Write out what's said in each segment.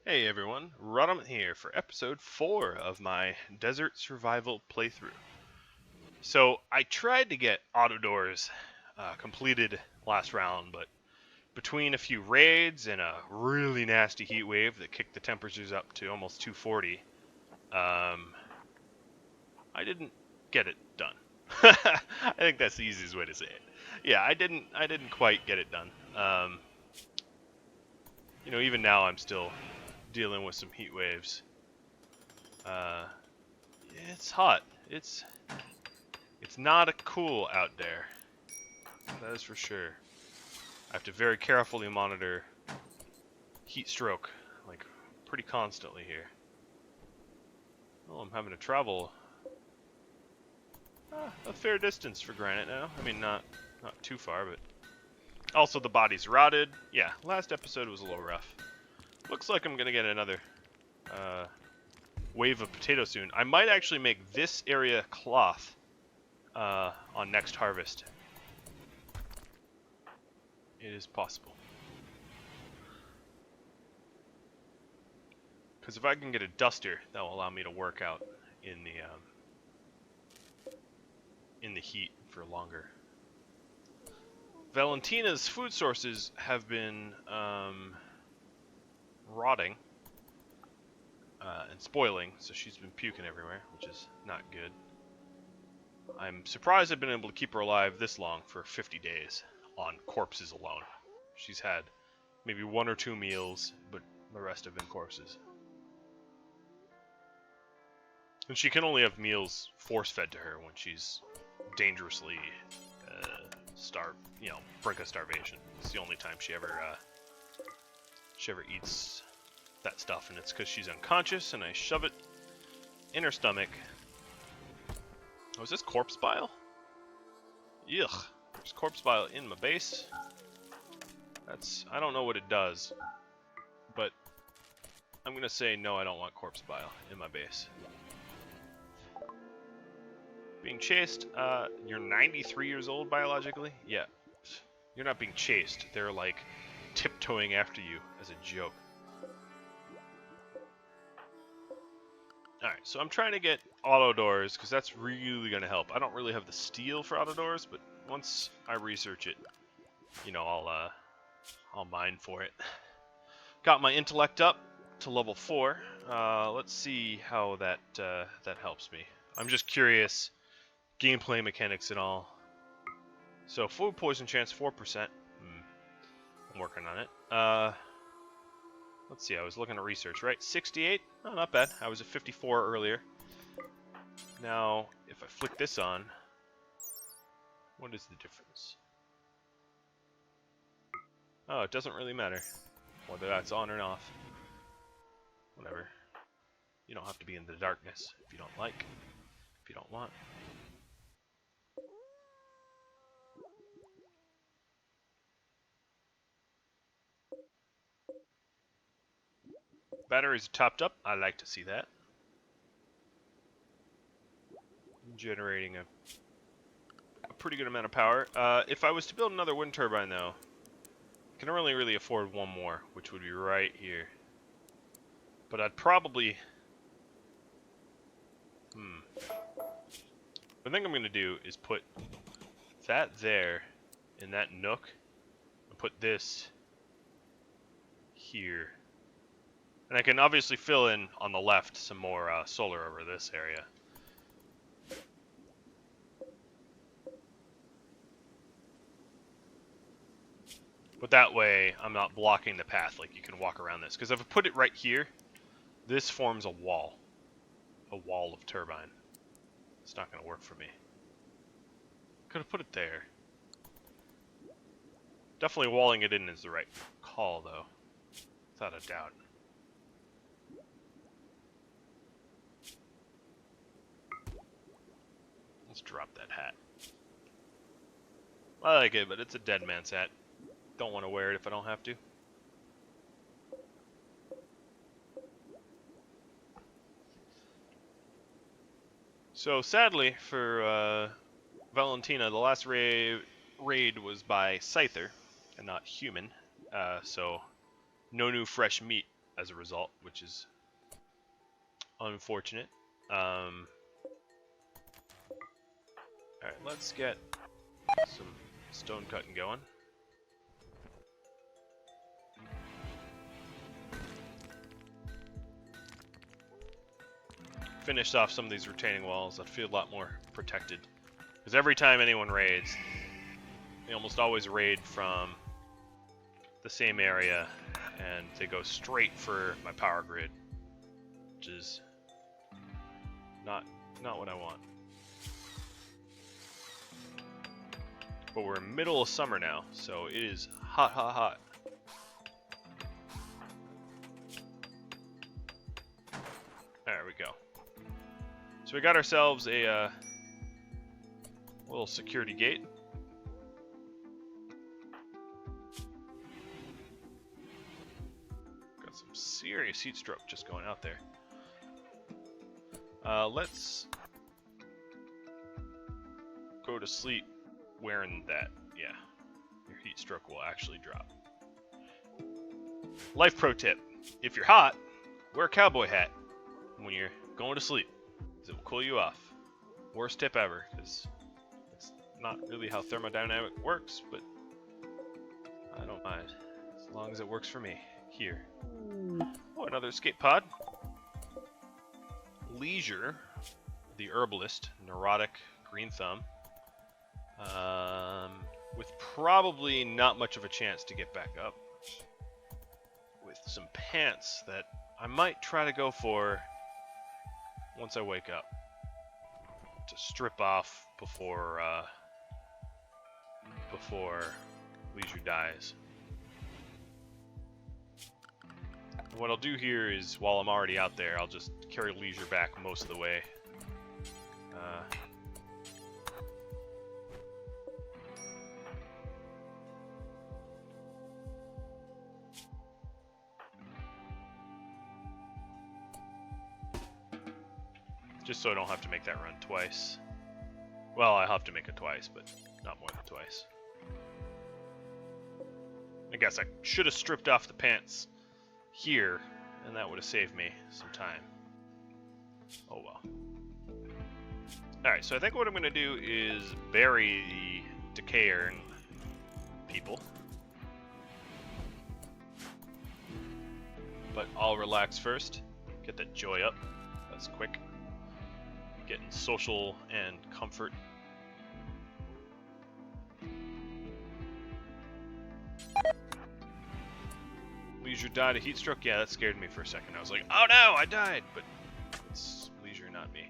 Hey everyone, Rodham here for episode 4 of my desert survival playthrough. So I tried to get auto doors completed last round, but between a few raids and a really nasty heat wave that kicked the temperatures up to almost 240, I didn't get it done. I think that's the easiest way to say it. Yeah, I didn't quite get it done. Even now I'm still dealing with some heat waves. It's hot. It's not a cool out there. That is for sure. I have to very carefully monitor heat stroke, like pretty constantly here. Oh, I'm having to travel a fair distance for granite now. I mean, not too far, but also the body's rotted. Yeah, last episode was a little rough. Looks like I'm gonna get another wave of potatoes soon. I might actually make this area cloth on next harvest. It is possible. Because if I can get a duster, that will allow me to work out in the heat for longer. Valentina's food sources have been rotting and spoiling, so she's been puking everywhere, which is not good. I'm surprised I've been able to keep her alive this long for 50 days on corpses alone. She's had maybe 1 or 2 meals, but the rest have been corpses. And she can only have meals force-fed to her when she's dangerously brink of starvation. It's the only time she ever eats that stuff, and it's because she's unconscious, and I shove it in her stomach. Oh, is this corpse bile? Yuck. There's corpse bile in my base. I don't know what it does, but I'm gonna say no, I don't want corpse bile in my base. Being chased, you're 93 years old biologically? Yeah. You're not being chased. They're like tiptoeing after you as a joke. Alright, so I'm trying to get auto doors because that's really going to help. I don't really have the steel for auto doors, but once I research it, I'll mine for it. Got my intellect up to level 4. Let's see how that helps me. I'm just curious, gameplay mechanics and all. So food poison chance 4%. I'm working on it. Let's see, I was looking at research, right? 68? Oh, not bad. I was at 54 earlier. Now, if I flick this on, what is the difference? Oh, it doesn't really matter whether that's on or off. Whatever. You don't have to be in the darkness if you don't like, if you don't want. Batteries are topped up. I like to see that. Generating a pretty good amount of power. If I was to build another wind turbine, though, I can only really afford one more, which would be right here. But I'd probably... The thing I'm going to do is put that there in that nook, and put this here. And I can obviously fill in on the left some more solar over this area. But that way, I'm not blocking the path, like you can walk around this. Because if I put it right here, this forms a wall of turbine. It's not going to work for me. Could have put it there. Definitely walling it in is the right call, though. Without a doubt. Let's drop that hat. I like it, but it's a dead man's hat. Don't want to wear it if I don't have to. So sadly for Valentina, the last raid was by Scyther and not human, so no new fresh meat as a result, which is unfortunate. Alright, let's get some stone cutting going. Finish off some of these retaining walls. I'd feel a lot more protected. Because every time anyone raids, they almost always raid from the same area, and they go straight for my power grid, which is not what I want. But we're in middle of summer now, so it is hot, hot, hot. There we go. So we got ourselves a little security gate. Got some serious heat stroke just going out there. Let's go to sleep wearing that. Yeah, your heat stroke will actually drop. Life pro tip: if you're hot, wear a cowboy hat when you're going to sleep, because it will cool you off. Worst tip ever, because it's not really how thermodynamic works, but I don't mind, as long as it works for me. Here. Oh, another escape pod. Leisure, the herbalist, neurotic, green thumb, with probably not much of a chance to get back up, with some pants that I might try to go for once I wake up, to strip off before Leisure dies. What I'll do here is, while I'm already out there, I'll just carry Leisure back most of the way. Just so I don't have to make that run twice. Well, I'll have to make it twice, but not more than twice. I guess I should have stripped off the pants here, and that would have saved me some time. Oh well. Alright, so I think what I'm going to do is bury the Decayer people. But I'll relax first. Get that joy up. That's quick. Getting social and comfort. Leisure died of heat stroke? Yeah, that scared me for a second. I was like, oh no, I died! But it's Leisure, not me.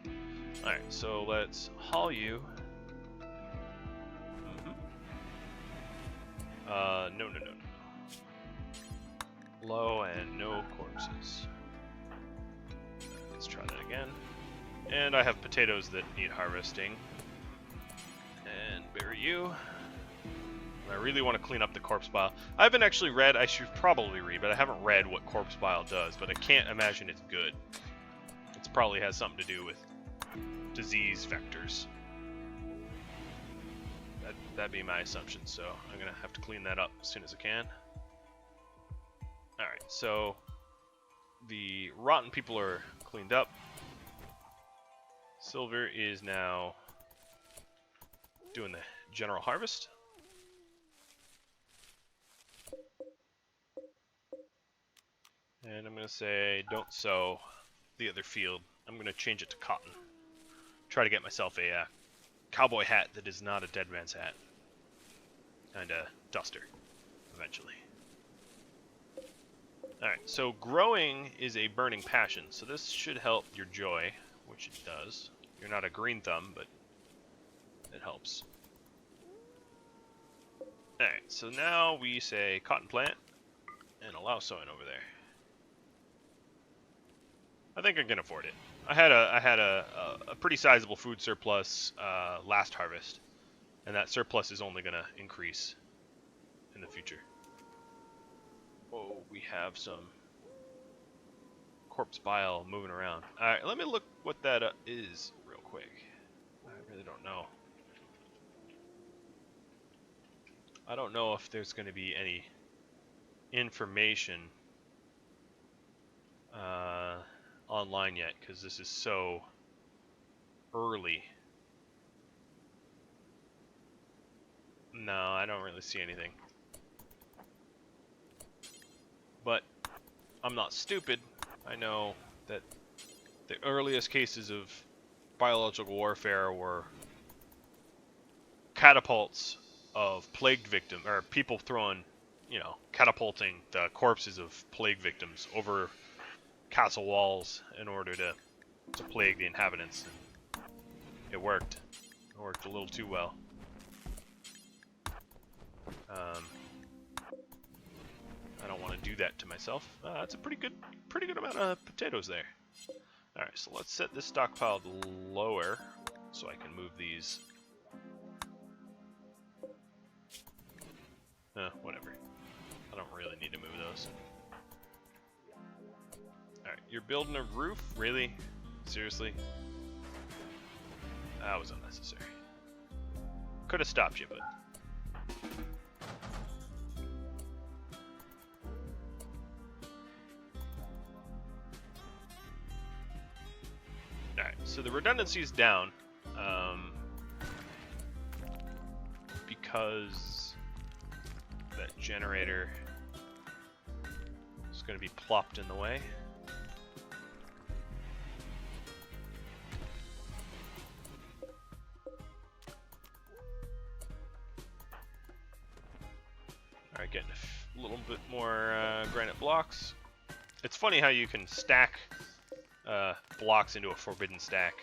Alright, so let's haul you. No. Low and no corpses. Let's try that again. And I have potatoes that need harvesting. And bury you. I really want to clean up the corpse pile. I haven't actually read, I should probably read, but I haven't read what corpse pile does, but I can't imagine it's good. It probably has something to do with disease vectors. That'd be my assumption, so I'm going to have to clean that up as soon as I can. Alright, so the rotten people are cleaned up. Silver is now doing the general harvest. And I'm going to say don't sow the other field. I'm going to change it to cotton. Try to get myself a cowboy hat that is not a dead man's hat. And a duster, eventually. Alright, so growing is a burning passion, so this should help your joy, which it does. You're not a green thumb, but it helps. Alright, so now we say cotton plant and allow sowing over there. I think I can afford it. I had a pretty sizable food surplus last harvest, and that surplus is only going to increase in the future. Oh, we have some corpse bile moving around. Alright, let me look what that is real quick. I really don't know. I don't know if there's going to be any information online yet because this is so early. No, I don't really see anything. But I'm not stupid. I know that the earliest cases of biological warfare were catapults of plague victims, or people throwing, you know, catapulting the corpses of plague victims over castle walls in order to plague the inhabitants. And it worked. It worked a little too well. I don't want to do that to myself. That's a pretty good amount of potatoes there. All right, so let's set this stockpile lower so I can move these. Whatever. I don't really need to move those. All right, you're building a roof? Really? Seriously? That was unnecessary. Could have stopped you, but. Alright, so the redundancy is down. Because that generator is going to be plopped in the way. Alright, getting a little bit more granite blocks. It's funny how you can stack blocks into a forbidden stack.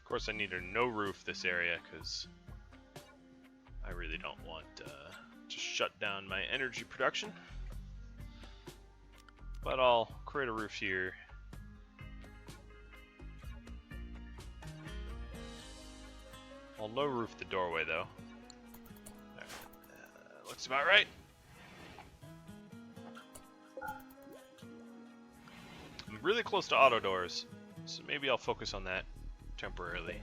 Of course, I need a no roof this area because I really don't want to shut down my energy production. But I'll create a roof here. I'll no roof the doorway though. Right. Looks about right. I'm really close to auto doors, so maybe I'll focus on that temporarily,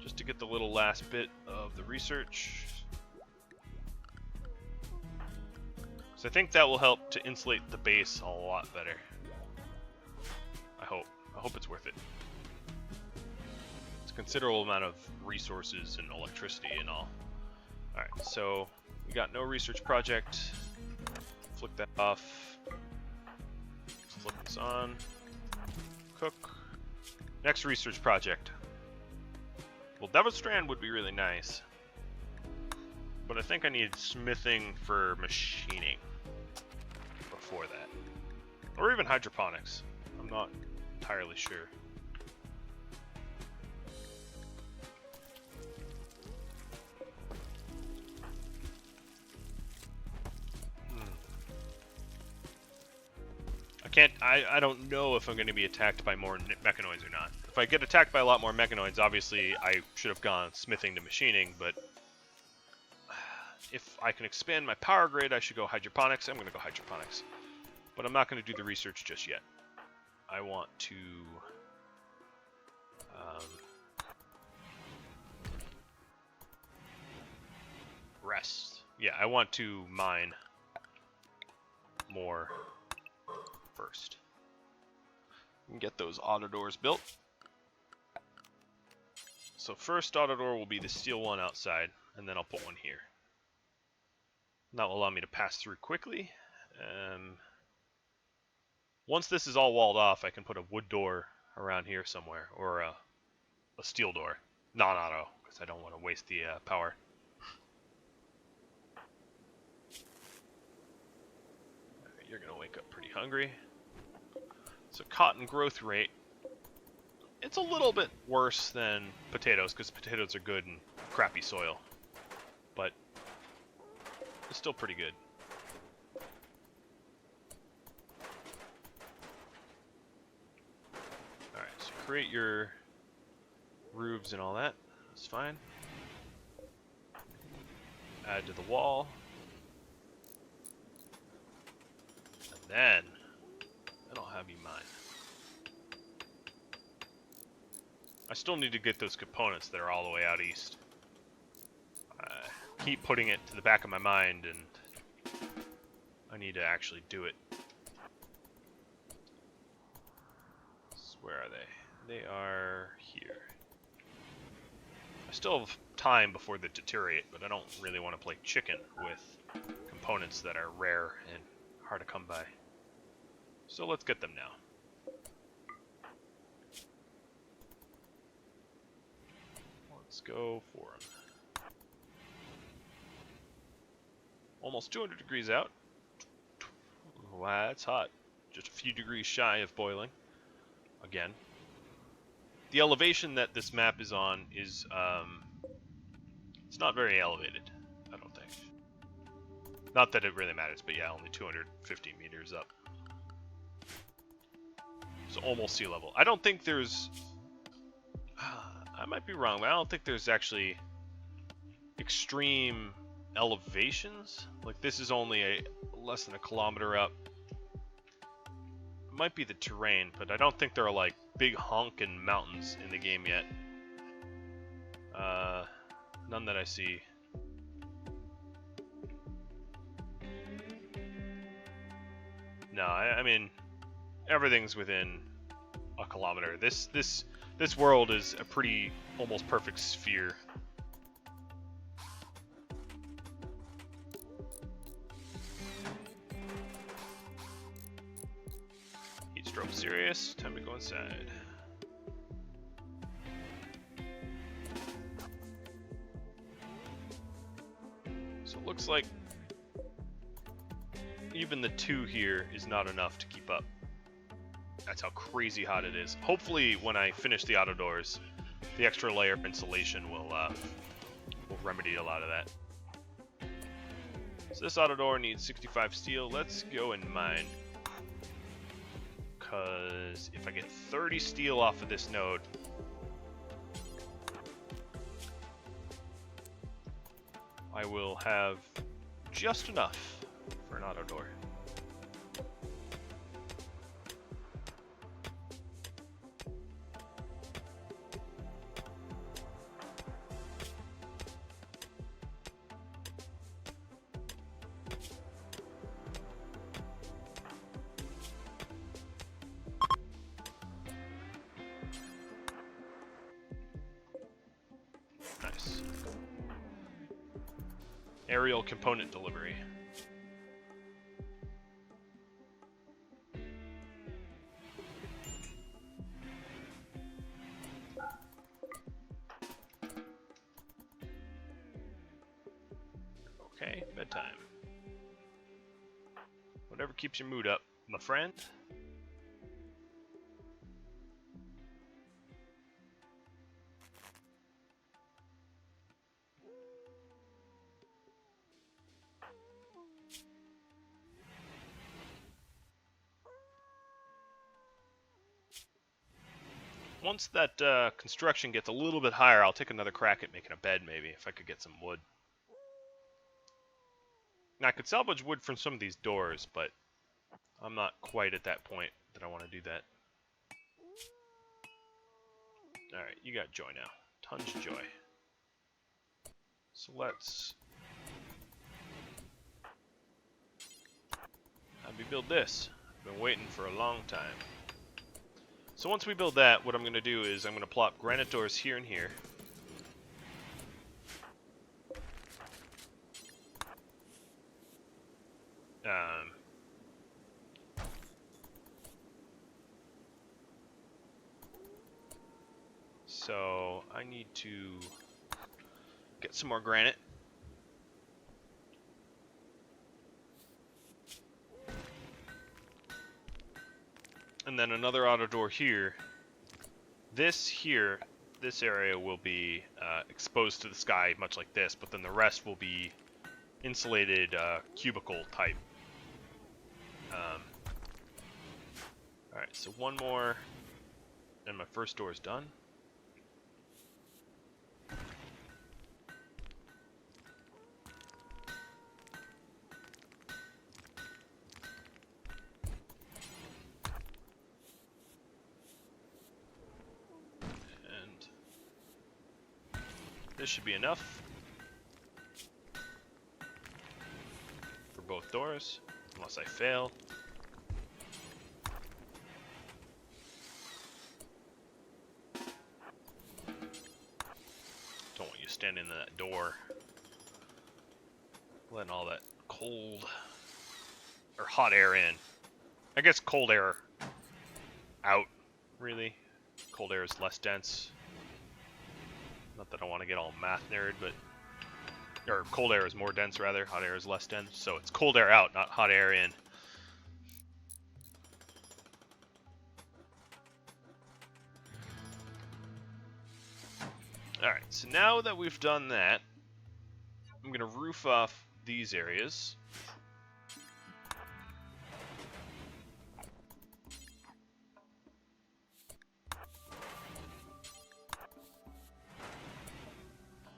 just to get the little last bit of the research. So I think that will help to insulate the base a lot better. I hope it's worth it. It's a considerable amount of resources and electricity and all. Alright, so we got no research project. Flick that off. Flip this on. Cook. Next research project. Well, Devastrand would be really nice. But I think I need smithing for machining before that. Or even hydroponics. I'm not entirely sure. I don't know if I'm going to be attacked by more mechanoids or not. If I get attacked by a lot more mechanoids, obviously I should have gone smithing to machining, but if I can expand my power grid, I should go hydroponics. I'm going to go hydroponics. But I'm not going to do the research just yet. I want to rest. Yeah, I want to mine more first. And get those auto doors built. So first auto door will be the steel one outside, and then I'll put one here. And that will allow me to pass through quickly. Once this is all walled off, I can put a wood door around here somewhere, or a steel door, non-auto, because I don't want to waste the power. You're going to wake up pretty hungry. So cotton growth rate, it's a little bit worse than potatoes, because potatoes are good in crappy soil. But it's still pretty good. create your roofs and all that. That's fine. Add to the wall. And then I'll have you mine. I still need to get those components that are all the way out east. I keep putting it to the back of my mind, and I need to actually do it. Where are they? They are here. I still have time before they deteriorate, but I don't really want to play chicken with components that are rare and hard to come by. So let's get them now. Let's go for them. Almost 200 degrees out. Wow, that's hot. Just a few degrees shy of boiling. Again. The elevation that this map is on is, it's not very elevated, I don't think. Not that it really matters, but yeah, only 250 meters up. So almost sea level. I don't think there's... I might be wrong, but I don't think there's actually extreme elevations. Like, this is only less than a kilometer up. It might be the terrain, but I don't think there are, like, big honkin' mountains in the game yet. None that I see. No, I mean, everything's within a kilometer. This world is a pretty almost perfect sphere. Heat stroke serious. Time to go inside. So it looks like even the 2 here is not enough to keep up. That's how crazy hot it is. Hopefully, when I finish the auto doors, the extra layer of insulation will remedy a lot of that. So this auto door needs 65 steel. Let's go and mine. Because if I get 30 steel off of this node, I will have just enough for an auto door. Nice. Aerial component delivery. Okay, bedtime. Whatever keeps your mood up, my friend. Once that construction gets a little bit higher, I'll take another crack at making a bed, maybe, if I could get some wood. Now, I could salvage wood from some of these doors, but I'm not quite at that point that I want to do that. Alright, you got joy now. Tons of joy. So let's have me build this. I've been waiting for a long time. So once we build that, what I'm going to do is I'm going to plop granite doors here and here. So I need to get some more granite. And then another auto door here. This area will be exposed to the sky, much like this, but then the rest will be insulated cubicle type. Alright, so one more And my first door is done. And this should be enough for both doors, unless I fail. Don't want you standing in that door, letting all that cold or hot air in. I guess cold air out, really. Cold air is less dense. Not that I want to get all math nerd, but... Or cold air is more dense, rather. Hot air is less dense. So it's cold air out, not hot air in. Alright, so now that we've done that, I'm going to roof off these areas.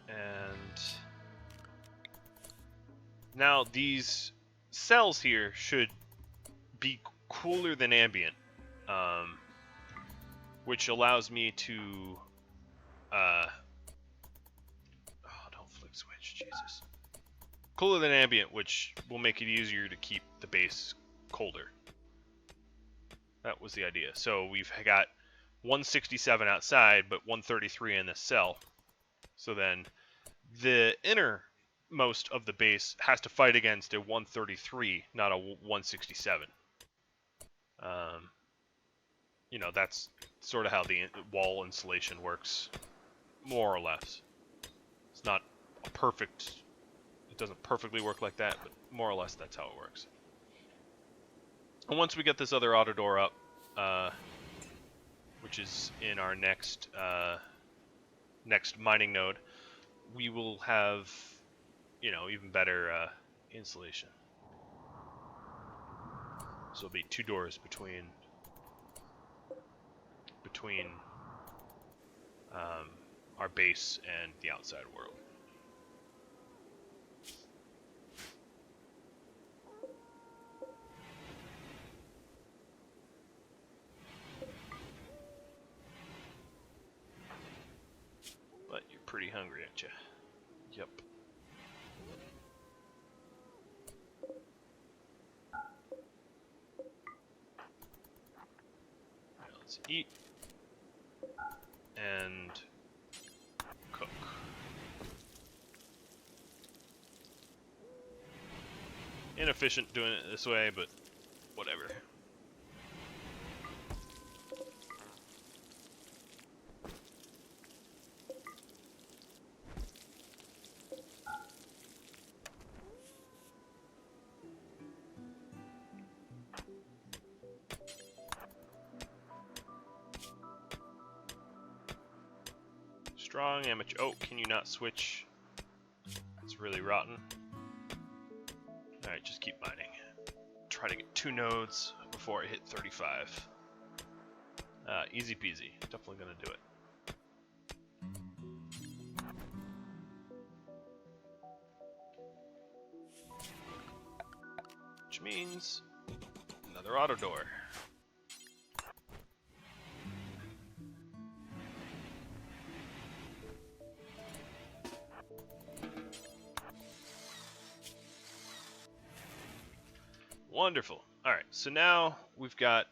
And now these cells here should be cooler than ambient, which allows me to... Oh, don't flick switch, Jesus. Cooler than ambient, which will make it easier to keep the base colder. That was the idea. So we've got 167 outside, but 133 in this cell. So then the innermost of the base has to fight against a 133, not a 167. You know, that's sort of how the wall insulation works, more or less. It's not a perfect... It doesn't perfectly work like that, but more or less that's how it works. And once we get this other auto door up, which is in our next next mining node, we will have, you know, even better insulation. So it'll be 2 doors between our base and the outside world. But you're pretty hungry, aren't you? Yep. Right, let's eat and cook. Inefficient doing it this way, but whatever. Strong amateur. Oh, can you not switch? It's really rotten. Alright, just keep mining. Try to get 2 nodes before I hit 35. Easy peasy. Definitely gonna do it. Which means another auto door. Wonderful. Alright, so now we've got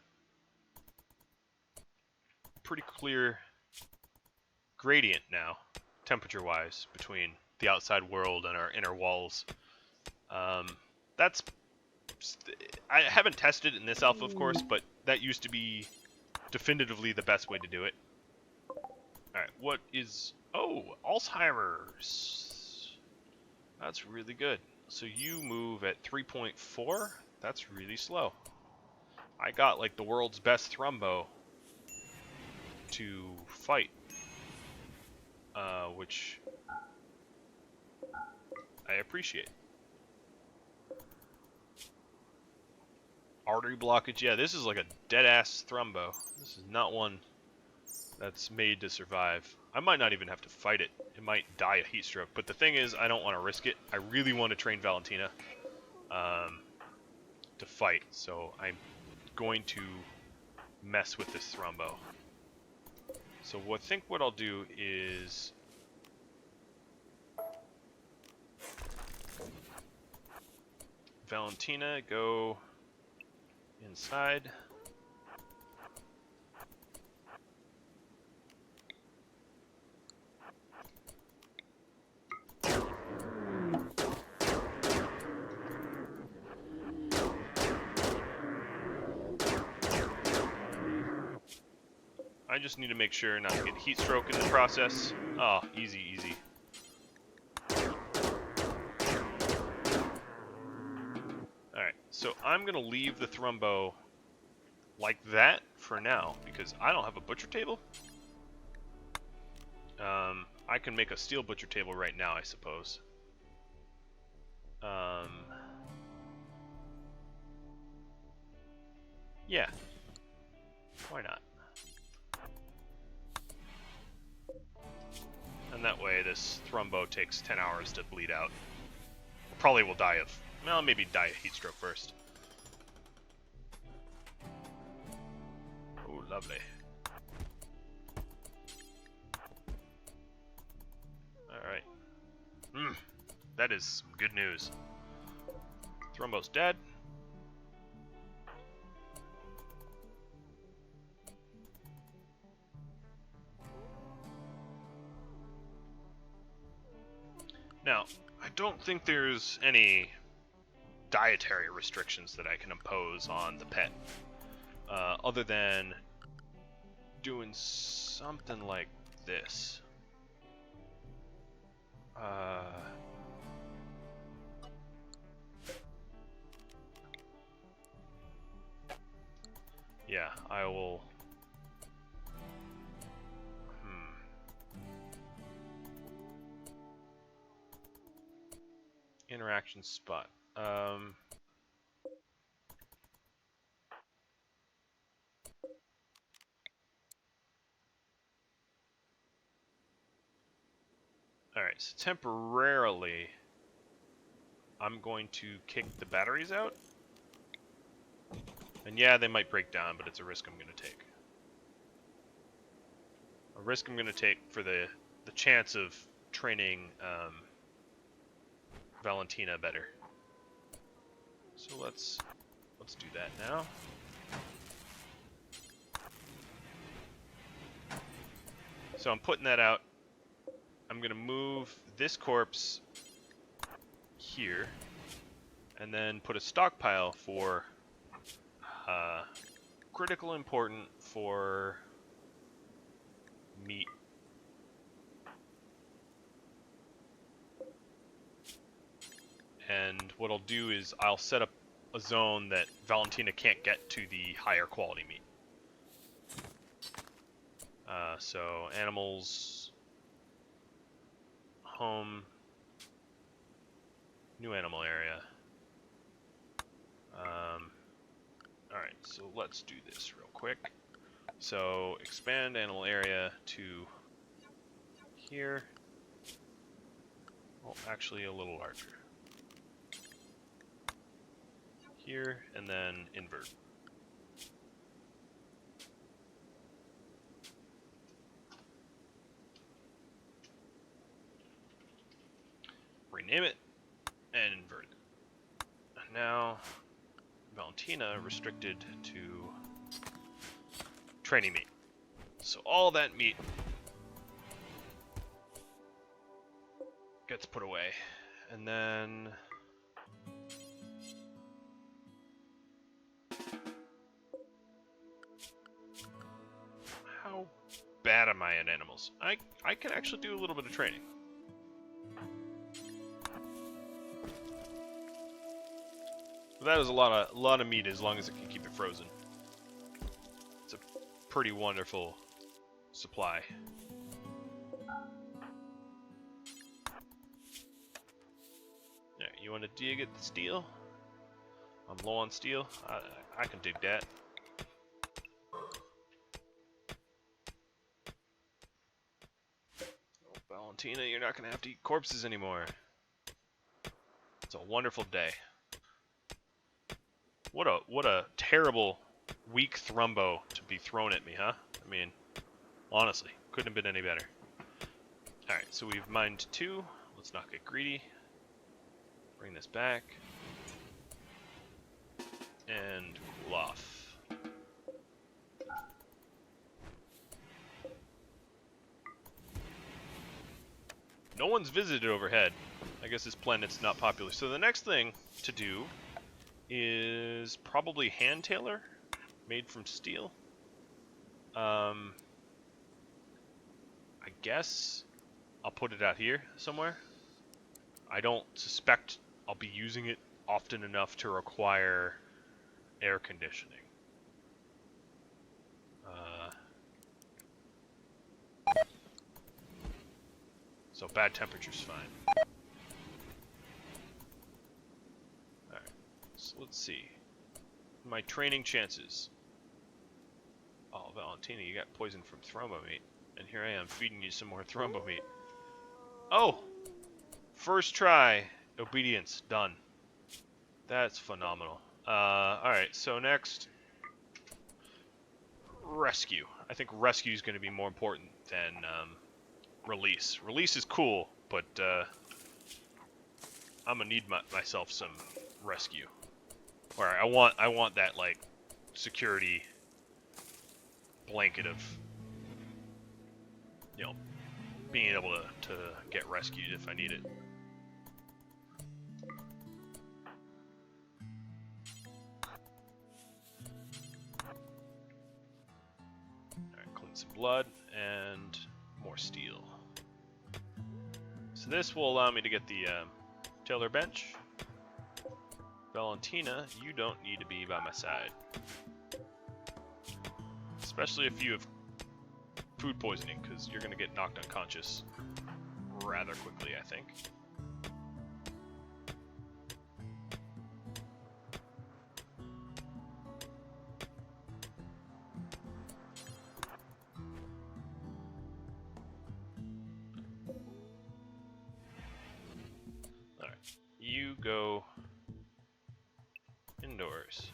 pretty clear gradient now, temperature-wise, between the outside world and our inner walls. That's... I haven't tested it in this alpha, of course, but that used to be definitively the best way to do it. Alright, what is... Oh, Alzheimer's. That's really good. So you move at 3.4? That's really slow. I got like the world's best thrumbo to fight, which I appreciate. Artery blockage, yeah, this is like a dead-ass thrumbo. This is not one that's made to survive. I might not even have to fight it. It might die a heat stroke. But the thing is, I don't want to risk it. I really want to train Valentina to fight. So I'm going to mess with this Thrumbo. So I think what I'll do is... Valentina, go inside. I just need to make sure not to get heat stroke in the process. Oh, easy, easy. Alright, so I'm going to leave the Thrumbo like that for now, because I don't have a butcher table. I can make a steel butcher table right now, I suppose. Yeah. Why not? And that way this Thrumbo takes 10 hours to bleed out. Probably will die of... well, maybe die of heat stroke first. Oh, lovely. Alright. That is some good news. Thrumbo's dead. Now, I don't think there's any dietary restrictions that I can impose on the pet, other than doing something like this. Yeah, I will... Interaction spot. Alright, so temporarily, I'm going to kick the batteries out. And yeah, they might break down, but it's a risk I'm going to take. A risk I'm going to take for the chance of training Valentina better. So let's do that now. So I'm putting that out. I'm going to move this corpse here, and then put a stockpile for critical important for meat. And what I'll do is I'll set up a zone that Valentina can't get to the higher quality meat. So animals, home, new animal area. Alright, so let's do this real quick. So expand animal area to here. Well, actually a little larger. Here, and then invert. Rename it, and invert it. And now, Valentina restricted to training meat. So all that meat gets put away. And then... how bad am I at animals? I can actually do a little bit of training. But that is a lot of meat as long as it can keep it frozen. It's a pretty wonderful supply. Yeah, you want to dig at the steel? I'm low on steel. I can dig that. Valentina, you're not gonna have to eat corpses anymore. It's a wonderful day. What a terrible weak thrumbo to be thrown at me, huh? I mean, honestly, couldn't have been any better. Alright, so we've mined 2. Let's not get greedy. Bring this back. And cool off. No one's visited overhead. I guess this planet's not popular. So the next thing to do is probably hand tailor, made from steel. I guess I'll put it out here somewhere. I don't suspect I'll be using it often enough to require air conditioning. So bad temperature's fine. Alright, so let's see. My training chances. Oh, Valentina, you got poisoned from thrombo meat. And here I am feeding you some more thrombo meat. Oh! First try. Obedience. Done. That's phenomenal. Alright, so next... rescue. I think rescue is going to be more important than release. Release is cool, but I'm going to need myself some rescue. Or I want that, like, security blanket of, you know, being able to get rescued if I need it. Alright, clean some blood and more steel. So this will allow me to get the tailor bench. Valentina, you don't need to be by my side. Especially if you have food poisoning, because you're going to get knocked unconscious rather quickly, I think. Alright, you go indoors.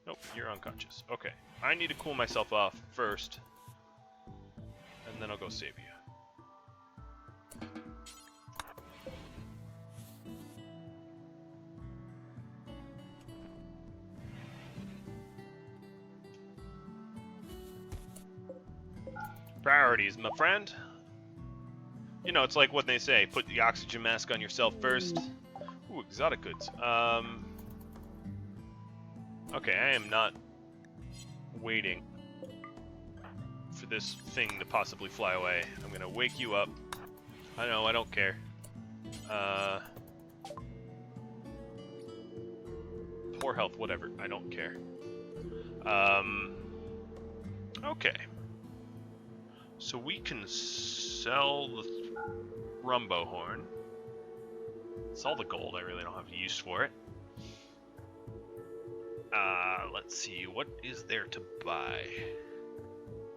Nope, you're unconscious. Okay, I need to cool myself off first, and then I'll go save you. Priorities, my friend. You know, it's like what they say, put the oxygen mask on yourself first. Ooh, exotic goods. Okay, I am not waiting for this thing to possibly fly away. I'm gonna wake you up. I know, I don't care. Poor health, whatever. I don't care. Okay. So we can sell the rumbo horn. Sell the gold. I really don't have use for it. Let's see. What is there to buy?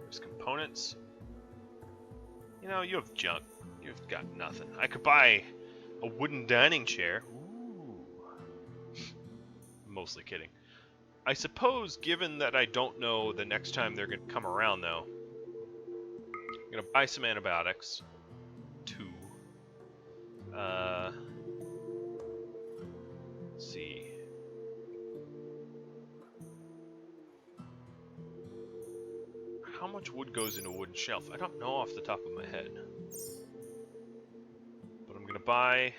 There's components. You know, you have junk. You've got nothing. I could buy a wooden dining chair. Ooh. Mostly kidding. I suppose, given that I don't know the next time they're going to come around, though, I'm going to buy some antibiotics. 2. Let's see. How much wood goes into a wooden shelf? I don't know off the top of my head. But I'm going to buy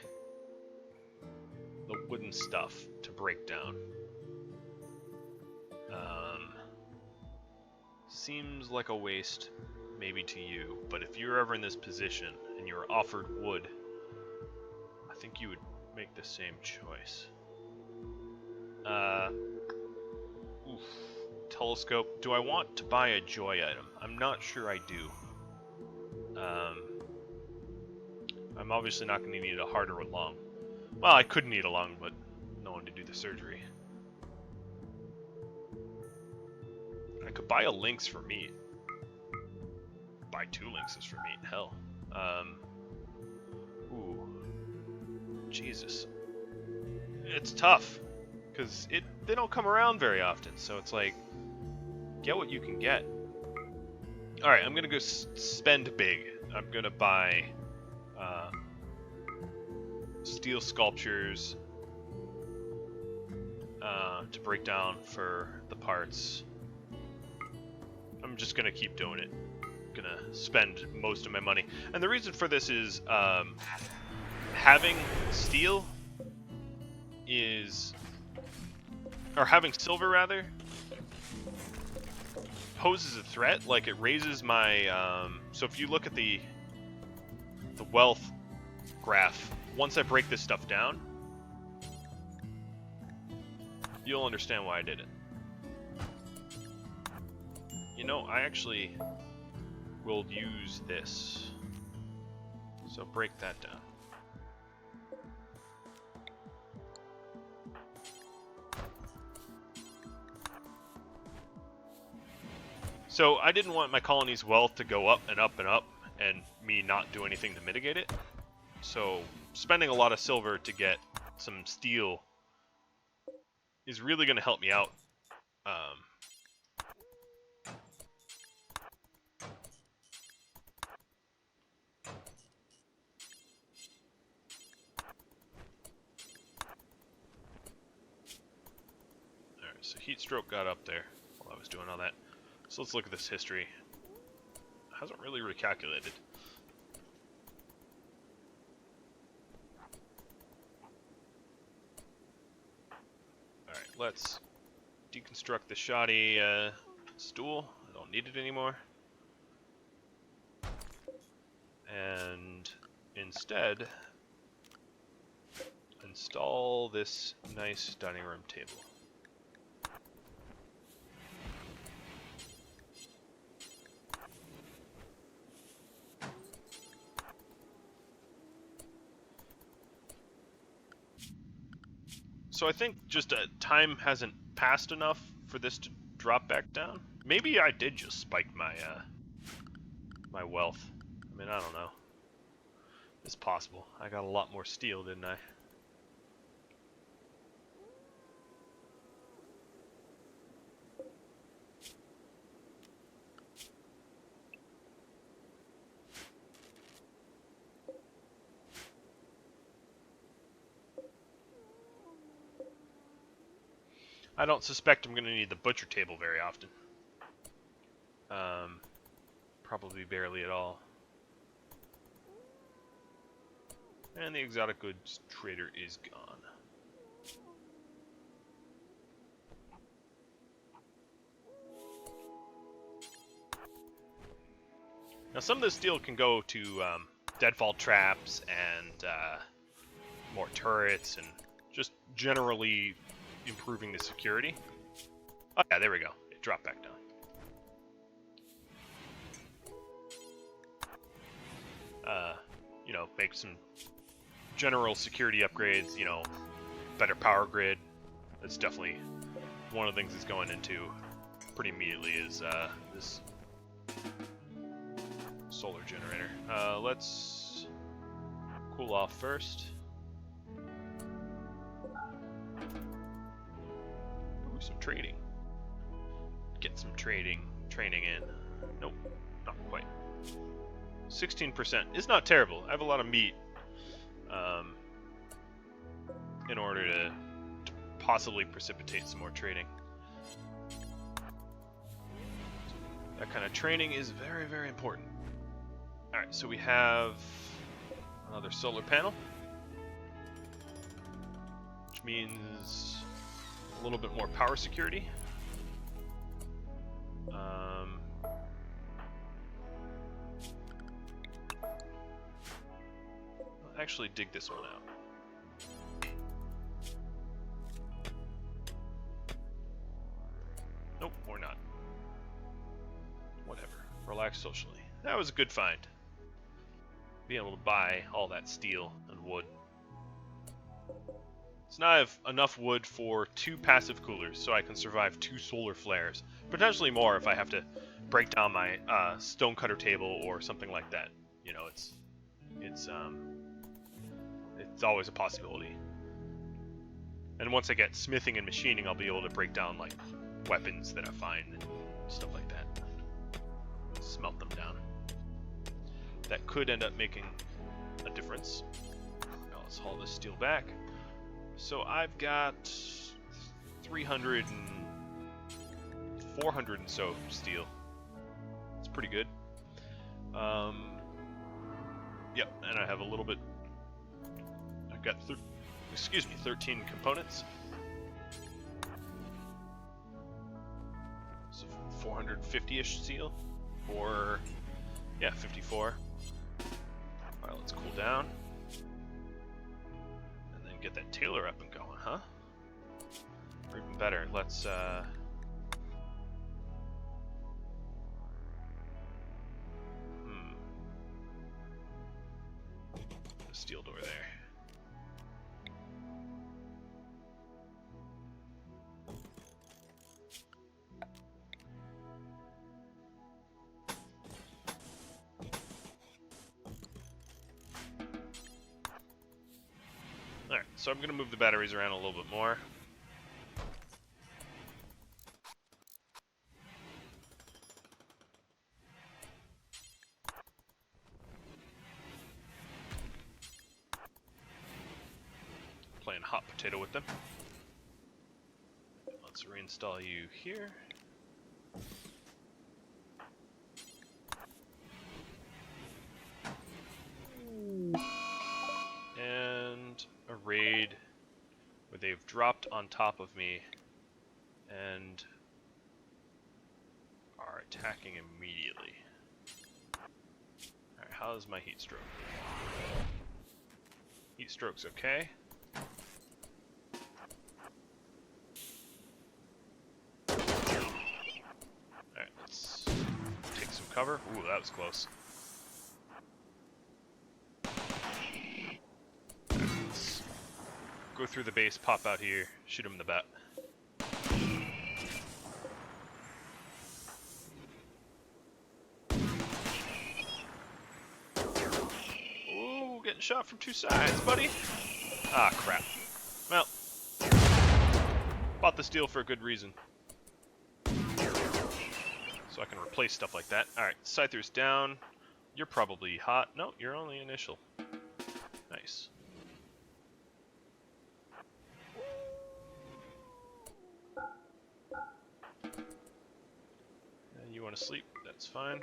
the wooden stuff to break down. Seems like a waste, maybe to you, but if you're ever in this position and you're offered wood, I think you would make the same choice. Oof. Telescope. Do I want to buy a joy item? I'm not sure I do. I'm obviously not going to need a harder or long. Well, I could need a long, but no one to do the surgery. I could buy a lynx for meat. Buy 2 lynxes for meat. Hell, Ooh, Jesus, it's tough because they don't come around very often. So it's like, get what you can get. All right, I'm gonna go spend big. I'm gonna buy steel sculptures to break down for the parts. I'm just gonna keep doing it. Gonna spend most of my money, and the reason for this is having steel or having silver rather, poses a threat. Like, it raises my so if you look at the wealth graph, once I break this stuff down, you'll understand why I did it. You know, I actually will use this. So break that down. So I didn't want my colony's wealth to go up and up and up and me not do anything to mitigate it. So spending a lot of silver to get some steel is really going to help me out. Alright, so heat stroke got up there while I was doing all that. So let's look at this history. It hasn't really recalculated. Alright, let's deconstruct the shoddy stool. I don't need it anymore. And instead, install this nice dining room table. So I think just time hasn't passed enough for this to drop back down. Maybe I did just spike my my wealth. I mean, I don't know. It's possible. I got a lot more steel, didn't I? I don't suspect I'm going to need the butcher table very often. Probably barely at all. And the exotic goods trader is gone. Now some of this steel can go to deadfall traps and more turrets and just generally improving the security. Oh yeah, there we go. It dropped back down. You know, make some general security upgrades, you know, better power grid. That's definitely one of the things that's going into pretty immediately is this solar generator. Let's cool off first. Ooh, some trading. Get some training in. Nope, not quite. 16% is not terrible. I have a lot of meat in order to possibly precipitate some more trading. That kind of training is very, very important. Alright, so we have another solar panel, which means a little bit more power security. I'll actually dig this one out. Nope, or not. Whatever. Relax socially. That was a good find. Being able to buy all that steel and wood. So now I have enough wood for 2 passive coolers, so I can survive 2 solar flares. Potentially more if I have to break down my stonecutter table or something like that. You know, it's it's always a possibility. And once I get smithing and machining, I'll be able to break down like weapons that I find and stuff like that. Smelt them down. That could end up making a difference. Now let's haul this steel back. So I've got 300 and 400 and so steel. It's pretty good. Yep, and I have a little bit. I've got 13 components. So 450-ish steel, or yeah, 54. All right, let's cool down, and then get that tailor up and going, huh? Or even better, let's the steel door there. Alright, so I'm going to move the batteries around a little bit more. Playing hot potato with them. Let's reinstall you here. And a raid where they've dropped on top of me and are attacking immediately. Alright, how's my heat stroke? Heat stroke's okay. Alright, let's take some cover. Ooh, that was close. Let's go through the base, pop out here, shoot him in the bat. Ooh, getting shot from two sides, buddy. Ah, crap. Well, bought the steel for a good reason. So I can replace stuff like that. Alright, Scyther's down. You're probably hot. No, you're only initial. Nice. And you want to sleep? That's fine.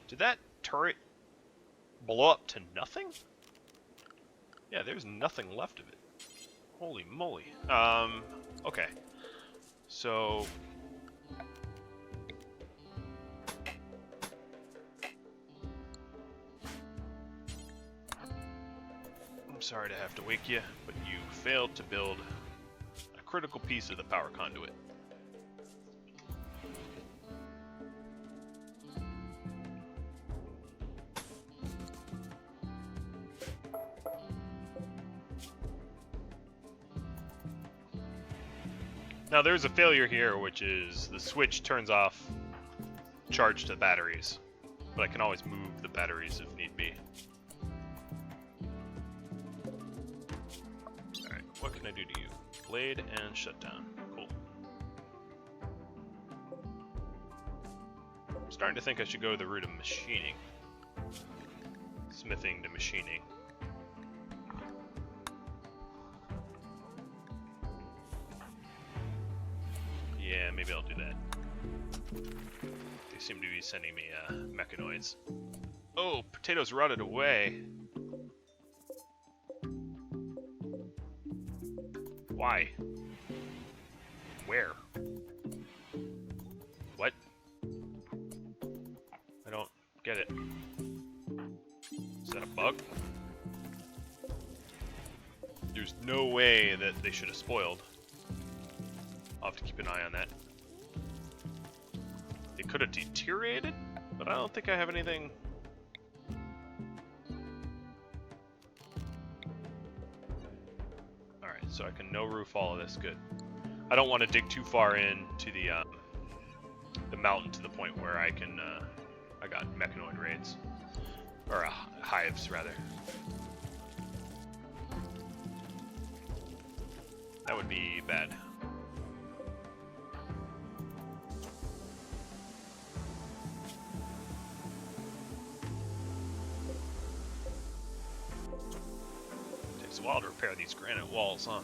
Did that turret blow up to nothing? Yeah, there's nothing left of it. Holy moly. Okay. So I'm sorry to have to wake you, but you failed to build a critical piece of the power conduit. Now there's a failure here, which is the switch turns off charge to batteries, but I can always move the batteries if need be. Alright, what can I do to you? Blade and shutdown. Cool. I'm starting to think I should go the route of machining. Smithing to machining. Yeah, maybe I'll do that. They seem to be sending me mechanoids. Oh, potatoes rotted away. Why? Where? What? I don't get it. Is that a bug? There's no way that they should have spoiled. I'll have to keep an eye on that. It could have deteriorated, but I don't think I have anything. Alright, so I can no roof all of this. Good. I don't want to dig too far in to the mountain to the point where I can I got mechanoid raids. Or hives, rather. That would be bad. Takes a while to repair these granite walls, huh?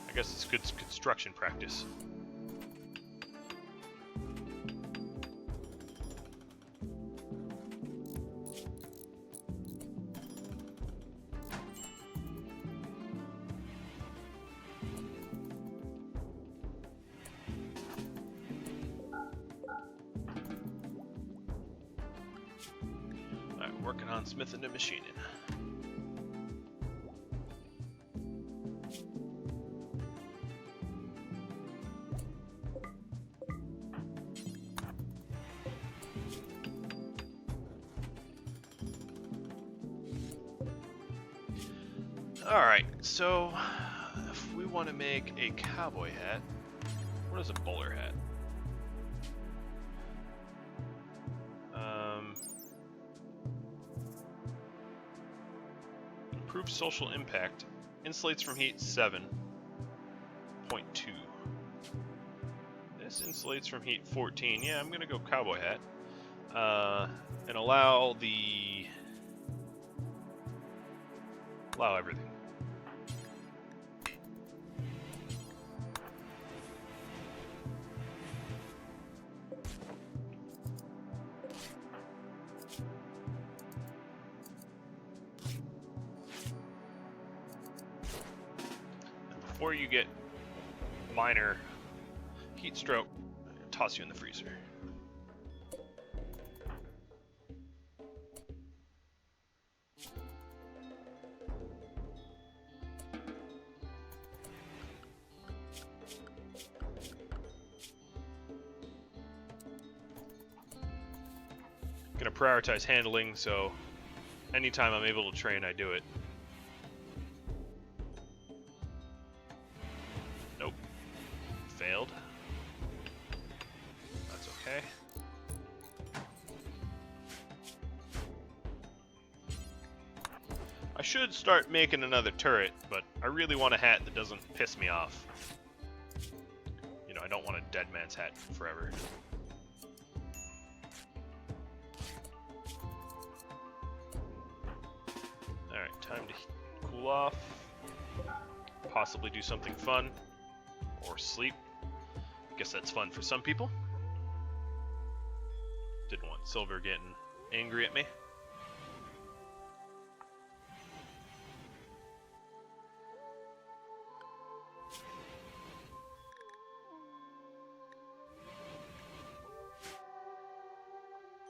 I guess it's good construction practice. Alright, working on smithing and machining. Alright, so if we want to make a cowboy hat, what is a bowler hat? Improve social impact. Insulates from heat 7.2. This insulates from heat 14. Yeah, I'm gonna go cowboy hat. And allow everything. Before you get minor heat stroke, toss you in the freezer. Gonna prioritize handling, so anytime I'm able to train, I do it. Nope. Failed. That's okay. I should start making another turret, but I really want a hat that doesn't piss me off. You know, I don't want a dead man's hat forever. Alright, time to cool off. Possibly do something fun. Or sleep. Guess that's fun for some people. Didn't want Silver getting angry at me.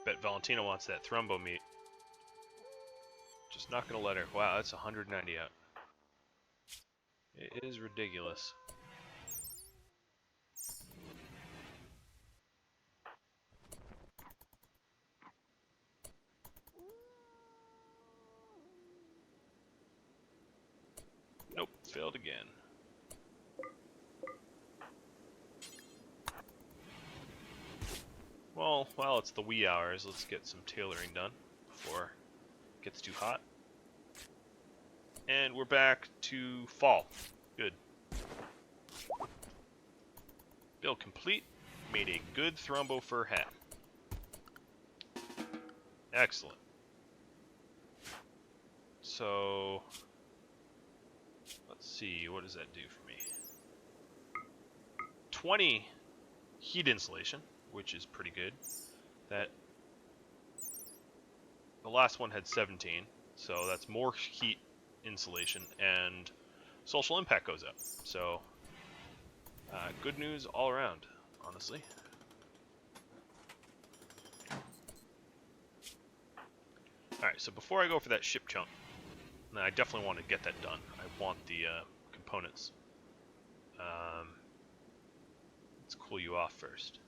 Bet Valentina wants that Thrumbo meat. Just not gonna let her. Wow, that's 190 out. It is ridiculous. Nope, failed again. Well, while it's the wee hours, let's get some tailoring done before it gets too hot. And we're back to fall. Good. Build complete. Made a good Thrumbo fur hat. Excellent. So, let's see, what does that do for me? 20 heat insulation, which is pretty good. The last one had 17, so that's more heat insulation, and social impact goes up. So, good news all around, honestly. Alright, so before I go for that ship chunk, and I definitely want to get that done. I want the components. Let's cool you off first.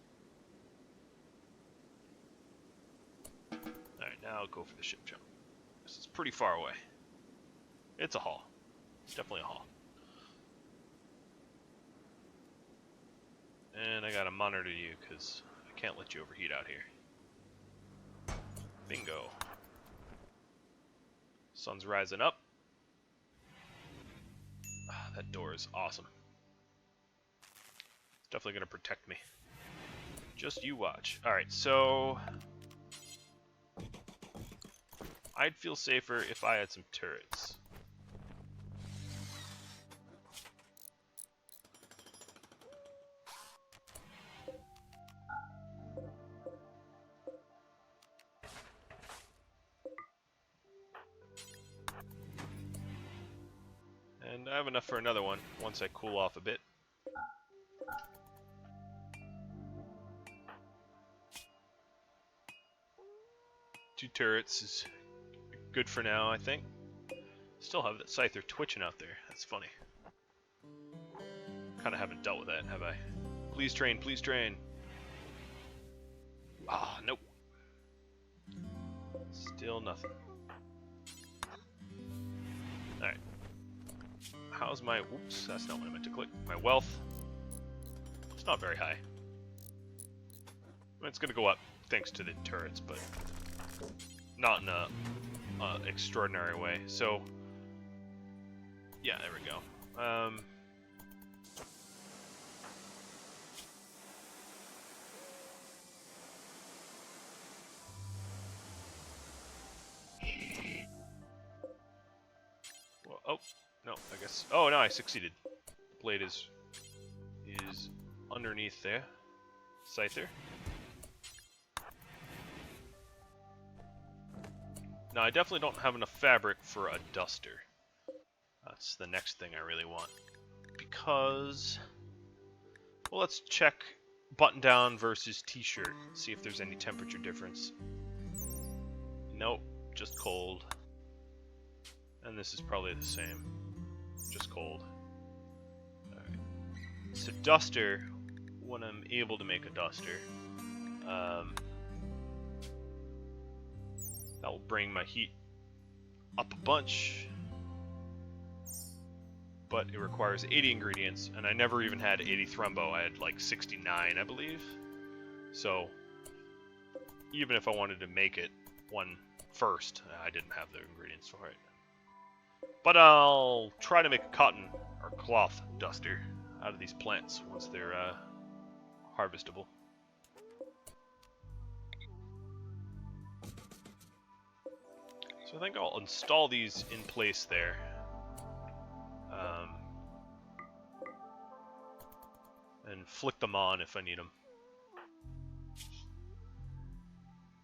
Alright, now I'll go for the ship chunk. This is pretty far away. It's a haul. It's definitely a haul. And I gotta monitor you because I can't let you overheat out here. Bingo. Sun's rising up. Ah, that door is awesome. It's definitely gonna protect me. Just you watch. Alright, so I'd feel safer if I had some turrets. And I have enough for another one once I cool off a bit. Two turrets is good for now, I think. Still have that Scyther twitching out there. That's funny. Kind of haven't dealt with that, have I? Please train, please train. Ah, nope. Still nothing. Alright. How's my... Whoops, that's not what I meant to click. My wealth. It's not very high. It's gonna go up thanks to the turrets, but not in a extraordinary way. So, yeah, there we go. Well, oh, no, I guess. Oh, no, I succeeded. The blade is underneath there. Scyther. Now, I definitely don't have enough fabric for a duster. That's the next thing I really want. Because, well, let's check button down versus t-shirt. See if there's any temperature difference. Nope, just cold. And this is probably the same. Just cold. Alright. So duster, when I'm able to make a duster, that will bring my heat up a bunch. But it requires 80 ingredients, and I never even had 80 thrumbo. I had like 69, I believe. So, even if I wanted to make it one first, I didn't have the ingredients for it. But I'll try to make a cotton or cloth duster out of these plants once they're harvestable. So I think I'll install these in place there. And flick them on if I need them.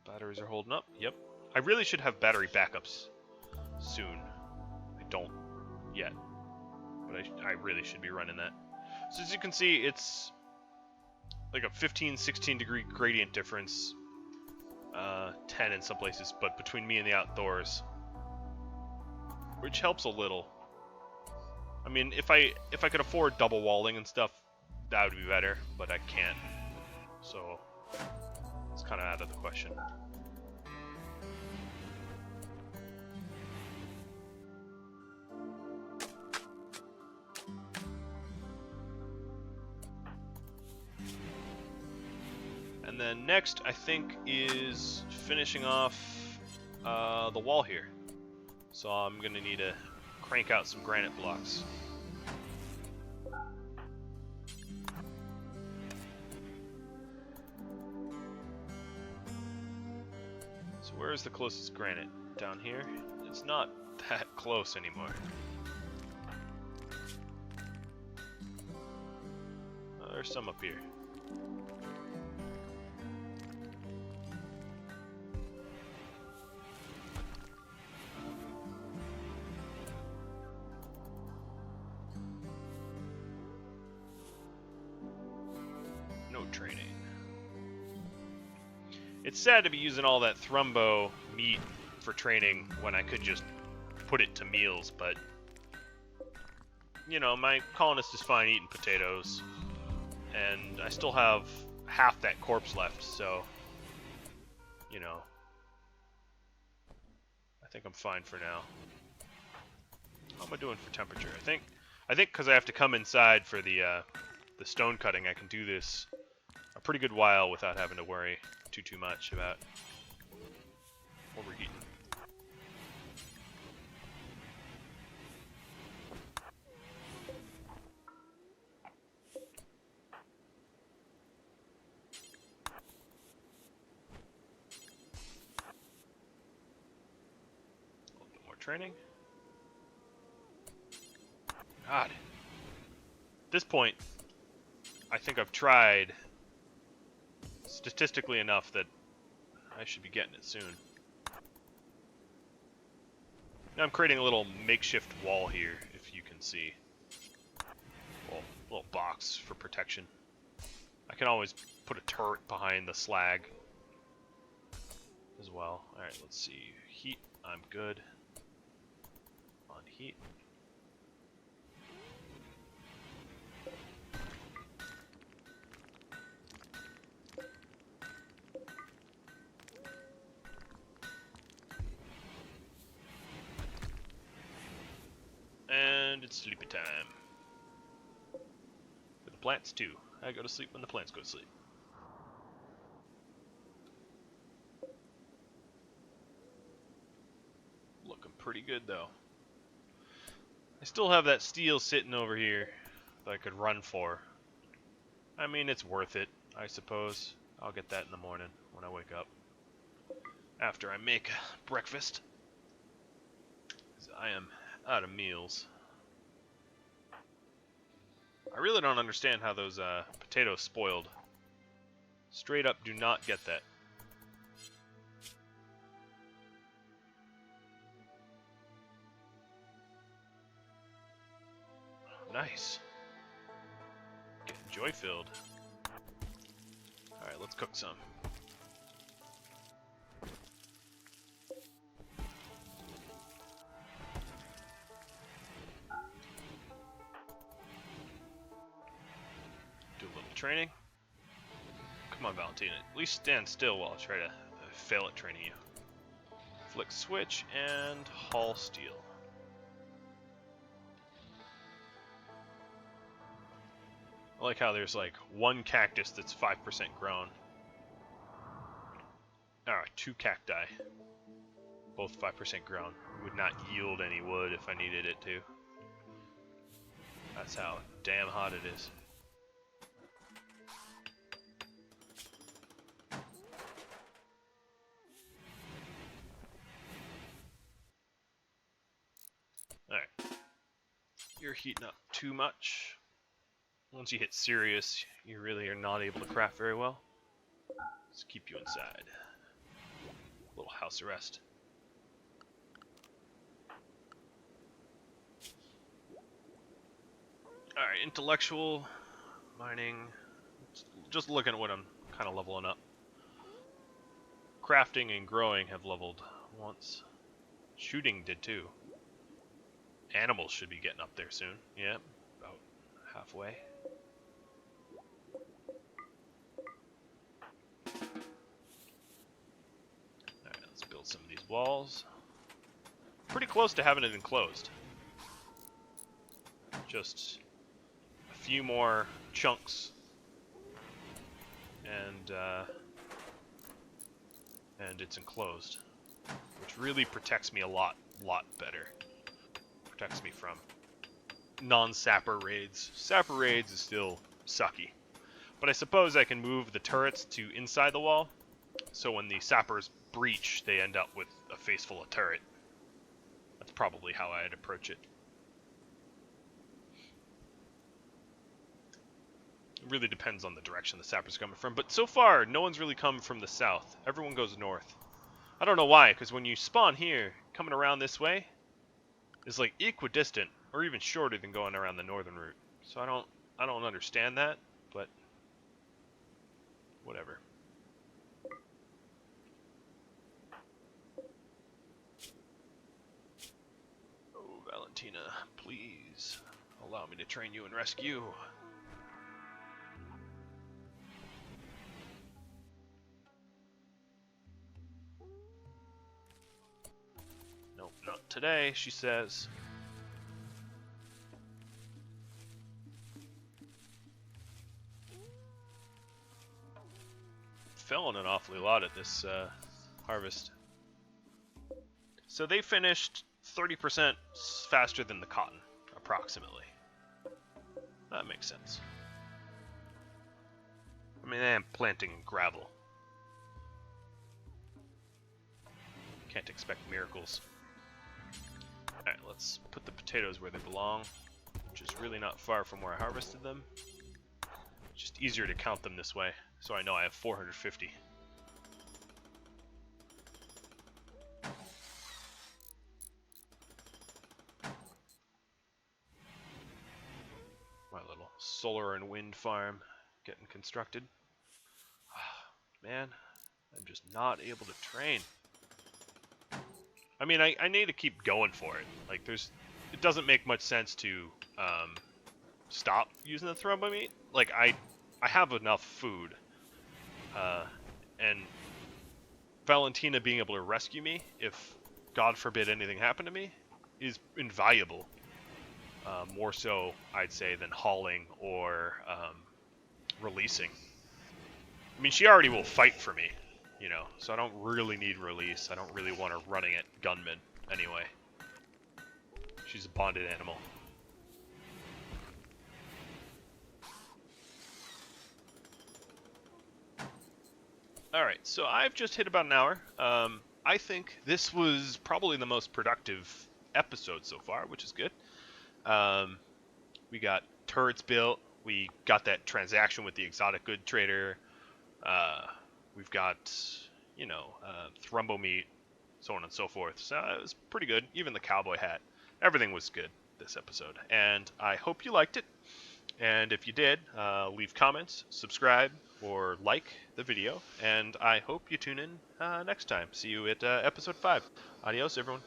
Batteries are holding up. Yep. I really should have battery backups soon. I don't yet. But I really should be running that. So as you can see, it's like a 15, 16 degree gradient difference. 10 in some places, but between me and the outdoors. Which helps a little. I mean, if I could afford double walling and stuff, that would be better, but I can't. So it's kind of out of the question. And then next, I think, is finishing off the wall here. So I'm going to need to crank out some granite blocks. So where is the closest granite? Down here? It's not that close anymore. Oh, there's some up here. No training. It's sad to be using all that thrumbo meat for training when I could just put it to meals, but you know, my colonist is fine eating potatoes, and I still have half that corpse left, so you know, I think I'm fine for now. How am I doing for temperature? I think because I have to come inside for the the stone cutting, I can do this a pretty good while without having to worry too much about overheating. A little bit more training. God. At this point, I think I've tried statistically enough that I should be getting it soon. Now I'm creating a little makeshift wall here, if you can see. Little box for protection. I can always put a turret behind the slag as well. Alright, let's see. Heat, I'm good. On heat. And it's sleepy time. For the plants too. I go to sleep when the plants go to sleep. Looking pretty good though. I still have that steel sitting over here that I could run for. I mean, it's worth it, I suppose. I'll get that in the morning when I wake up. After I make breakfast. 'Cause I am out of meals. I really don't understand how those potatoes spoiled. Straight up do not get that. Nice. Getting joy-filled. Alright, let's cook some. Do a little training. Come on, Valentina. At least stand still while I try to fail at training you. Flick switch and haul steel. I like how there's like one cactus that's 5% grown. Alright, 2 cacti. Both 5% grown. Would not yield any wood if I needed it to. That's how damn hot it is. Alright. You're heating up too much. Once you hit serious, you really are not able to craft very well. Let's keep you inside. A little house arrest. Alright, intellectual, mining, just looking at what I'm kind of leveling up. Crafting and growing have leveled once. Shooting did too. Animals should be getting up there soon. Yeah, about halfway. Alright, let's build some of these walls. Pretty close to having it enclosed. Just a few more chunks and it's enclosed, which really protects me a lot better. Protects me from non-sapper raids. Sapper raids is still sucky, but I suppose I can move the turrets to inside the wall, so when the sappers breach, they end up with a face full of turret. That's probably how I'd approach it. It really depends on the direction the sappers are coming from, but so far, no one's really come from the south. Everyone goes north. I don't know why, because when you spawn here, coming around this way is like equidistant, or even shorter than going around the northern route. So I don't understand that, but whatever. Oh, Valentina, please allow me to train you and rescue. Nope, not today, she says. selling an awfully lot at this harvest. So they finished 30% faster than the cotton, approximately. That makes sense. I mean, I'm planting gravel. Can't expect miracles. Alright, let's put the potatoes where they belong, which is really not far from where I harvested them. It's just easier to count them this way, so I know I have 450. My little solar and wind farm getting constructed. Man, I'm just not able to train. I mean, I need to keep going for it. Like, it doesn't make much sense to stop using the thrumbo meat. Like, I have enough food, and Valentina being able to rescue me if, God forbid, anything happened to me, is invaluable. More so, I'd say, than hauling or releasing. I mean, she already will fight for me, you know, so I don't really need release. I don't really want her running at gunmen anyway. She's a bonded animal. Alright, so I've just hit about an hour. I think this was probably the most productive episode so far, which is good. We got turrets built. We got that transaction with the exotic good trader. We've got, you know, thrumbo meat, so on and so forth. So it was pretty good. Even the cowboy hat. Everything was good this episode. And I hope you liked it. And if you did, leave comments, subscribe, or like the video. And I hope you tune in next time. See you at episode 5. Adios, everyone.